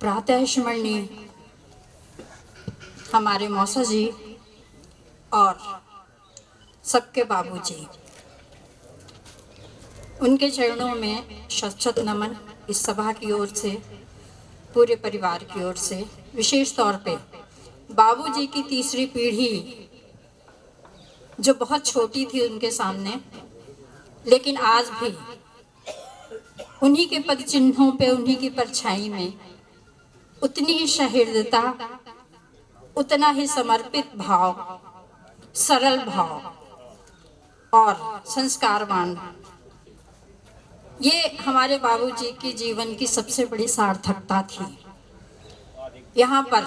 प्रातः स्मरणीय हमारे मौसा जी और सबके बाबूजी, उनके चरणों में शत शत नमन इस सभा की ओर से, पूरे परिवार की ओर से। विशेष तौर पे बाबूजी की तीसरी पीढ़ी जो बहुत छोटी थी उनके सामने, लेकिन आज भी उन्हीं के पद चिन्हों पे, उन्हीं की परछाई में उतनी ही सहृदयता, उतना ही समर्पित भाव, सरल भाव और संस्कारवान, ये हमारे बाबूजी की जीवन की सबसे बड़ी सार्थकता थी। यहाँ पर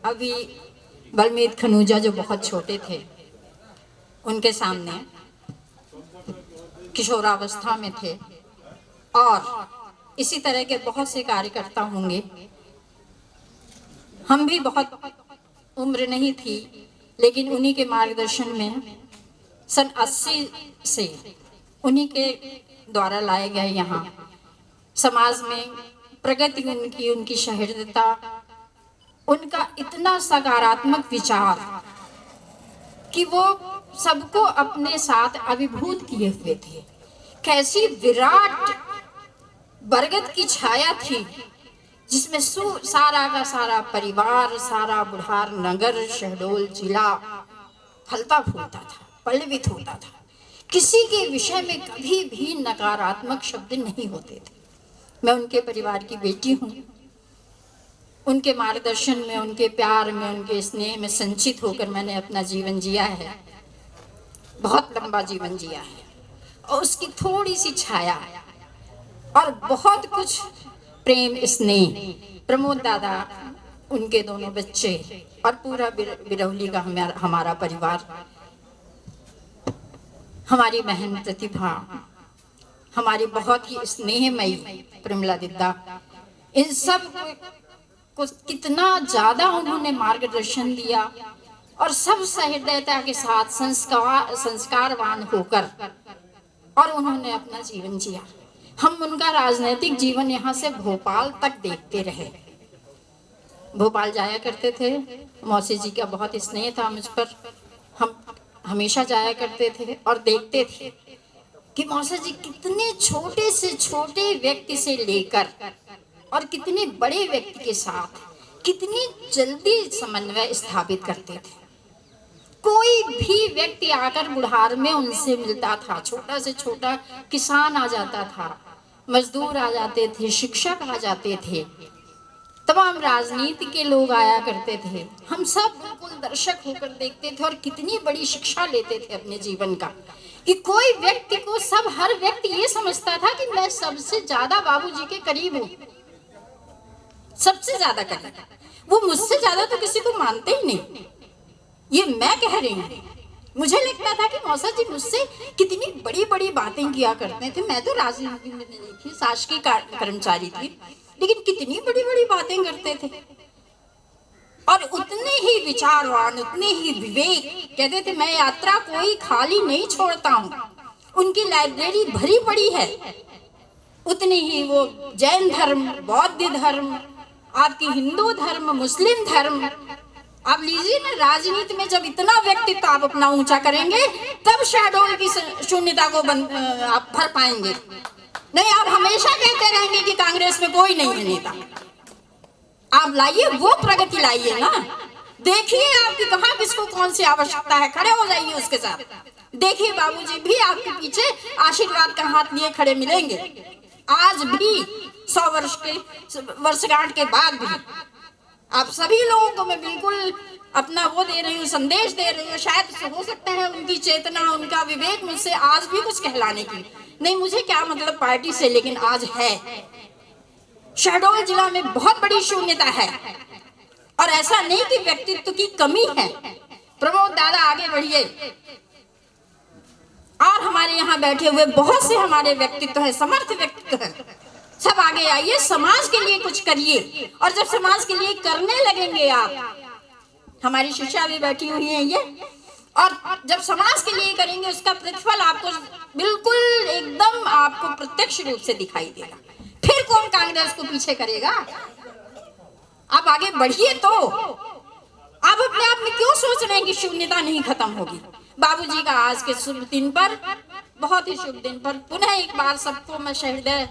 अभी बलमीत खनूजा जो बहुत छोटे थे, उनके सामने किशोरावस्था में थे और इसी तरह के बहुत से कार्यकर्ता होंगे। हम भी बहुत उम्र नहीं थी, लेकिन उन्हीं के मार्गदर्शन में सन 80 से उन्हीं के द्वारा लाए गए यहाँ समाज में प्रगति, उनकी सहृदयता, उनका इतना सकारात्मक विचार कि वो सबको अपने साथ अभिभूत किए हुए थे। कैसी विराट बरगद की छाया थी जिसमें सारा का सारा परिवार, सारा बुढ़ार नगर, शहडोल जिला फलता फूलता था, पल्लवित होता था। किसी के विषय में कभी भी नकारात्मक शब्द नहीं होते थे। मैं उनके परिवार की बेटी हूँ। उनके मार्गदर्शन में, उनके प्यार में, उनके स्नेह में संचित होकर मैंने अपना जीवन जिया है, बहुत लंबा जीवन जिया है। और उसकी थोड़ी सी छाया और बहुत कुछ प्रेम, स्नेह, प्रमोद दादा, उनके दोनों बच्चे और पूरा बिरौली का हमारा परिवार, हमारी बहन प्रतिभा, हमारी बहुत ही स्नेहमयी प्रमिला दिद्दा, इन सब को कितना ज्यादा उन्होंने मार्गदर्शन दिया और सब सहृदयता के साथ संस्कारवान होकर और उन्होंने अपना जीवन जिया। हम उनका राजनीतिक जीवन यहाँ से भोपाल तक देखते रहे। भोपाल जाया करते थे, मौसी जी का बहुत स्नेह था मुझ पर। हम हमेशा जाया करते थे और देखते थे कि मौसा जी कितने छोटे से छोटे व्यक्ति से लेकर और कितने बड़े व्यक्ति के साथ कितनी जल्दी समन्वय स्थापित करते थे। कोई भी व्यक्ति आकर बुढ़ार में उनसे मिलता था, छोटा से छोटा किसान आ जाता था, मजदूर आ जाते थे, शिक्षक आ जाते थे, तमाम राजनीति के लोग आया करते थे। हम सब बिल्कुल दर्शक होकर देखते थे और कितनी बड़ी शिक्षा लेते थे अपने जीवन का कि कोई व्यक्ति को हर व्यक्ति ये समझता था कि मैं सबसे ज्यादा बाबूजी के करीब हूँ, सबसे ज्यादा करीब। वो मुझसे ज्यादा तो किसी को मानते ही नहीं। ये मैं कह रही हूँ। मुझे लगता था कि मौसा जी मुझसे कितनी बड़ी बड़ी बातें किया करते थे। मैं तो राजनीति में नहीं थी, शासकीय कर्मचारी थी, लेकिन कितनी बड़ी बड़ी बातें करते थे और उतने ही विचारवान, उतने ही विवेक। कहते थे मैं यात्रा कोई खाली नहीं छोड़ता हूँ, उनकी लाइब्रेरी भरी पड़ी है। उतने ही वो जैन धर्म, बौद्ध धर्म, आपकी हिंदू धर्म, मुस्लिम धर्म, आप लीजिए ना, राजनीति में जब इतना व्यक्तित्व आप अपना ऊंचा करेंगे तब शहडोल की शून्यता को आप भर पाएंगे। नहीं, आप हमेशा कहते रहेंगे कि कांग्रेस में कोई नहीं है नेता। आप लाइए, वो प्रगति लाइए ना। देखिए आपकी कहाँ किसको कौन सी आवश्यकता है, खड़े हो जाइए उसके साथ। देखिए बाबूजी भी आपके पीछे आशीर्वाद का हाथ लिए खड़े मिलेंगे। आज भी 100 वर्ष के वर्षगांठ के बाद भी आप सभी लोगों को मैं बिल्कुल अपना वो दे रही हूँ, संदेश दे रही हूँ। शायद हो सकता है उनकी चेतना, उनका विवेक मुझसे आज भी कुछ कहलाने की नहीं। मुझे क्या मतलब पार्टी से, लेकिन आज है। शहडोल जिला में बहुत बड़ी शून्यता है और ऐसा नहीं कि व्यक्तित्व की कमी है। प्रमोद दादा आगे बढ़िए और हमारे यहाँ बैठे हुए बहुत से हमारे व्यक्तित्व है, समर्थ व्यक्तित्व है, सब आगे आइए, समाज के लिए कुछ करिए। और जब समाज के लिए करने लगेंगे आप, हमारी शिक्षा भी बैठी हुई है ये, और जब समाज के लिए करेंगे उसका प्रतिफल आपको बिल्कुल एकदम आपको प्रत्यक्ष रूप से दिखाई देगा। फिर कौन कांग्रेस को पीछे करेगा? आप आगे बढ़िए तो। आप अपने आप में क्यों सोच रहे हैं कि शून्यता नहीं खत्म होगी। बाबूजी का आज के शुभ दिन पर, बहुत ही शुभ दिन पर पुनः एक बार सबको मैं सहृदय,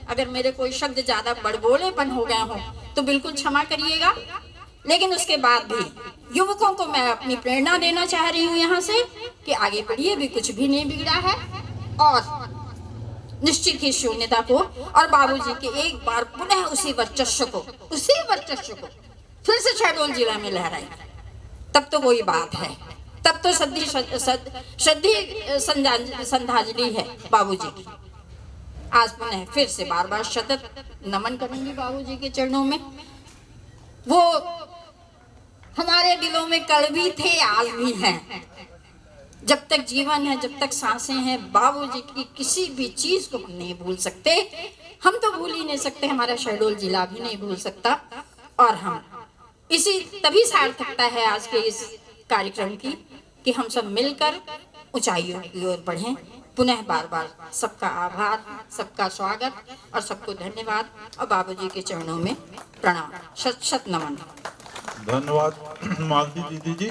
अगर मेरे कोई शब्द ज्यादा बड़बोलेपन हो गया हो तो बिल्कुल क्षमा करिएगा। लेकिन उसके बाद भी युवकों को मैं अपनी प्रेरणा देना चाह रही हूँ यहाँ से कि आगे बढ़िए, भी कुछ भी नहीं बिगड़ा है। और निश्चित ही शून्यता को और बाबूजी के एक बार पुनः उसी वर्चस्व को फिर से शहडोल जिला में लहराए, तब तो कोई बात है। तब तो श्रद्धि श्रद्धांजलि है बाबूजी की। आज पुनः फिर से बार बार सतत नमन करूंगी बाबूजी के चरणों में। वो हमारे दिलों में कल भी थे, आज भी हैं। जब तक जीवन है, जब तक सांसें हैं, बाबूजी की किसी भी चीज को हम नहीं भूल सकते। हम तो भूल ही नहीं सकते, हमारा शहडोल जिला भी नहीं भूल सकता। और हम इसी तभी सार्थकता है आज के इस कार्यक्रम की कि हम सब मिलकर ऊंचाइयों की ओर बढ़ें। पुनः बार बार सबका आभार, सबका स्वागत और सबको धन्यवाद और बाबूजी के चरणों में प्रणाम, शत शत नमन। धन्यवाद मालती दीदी जी।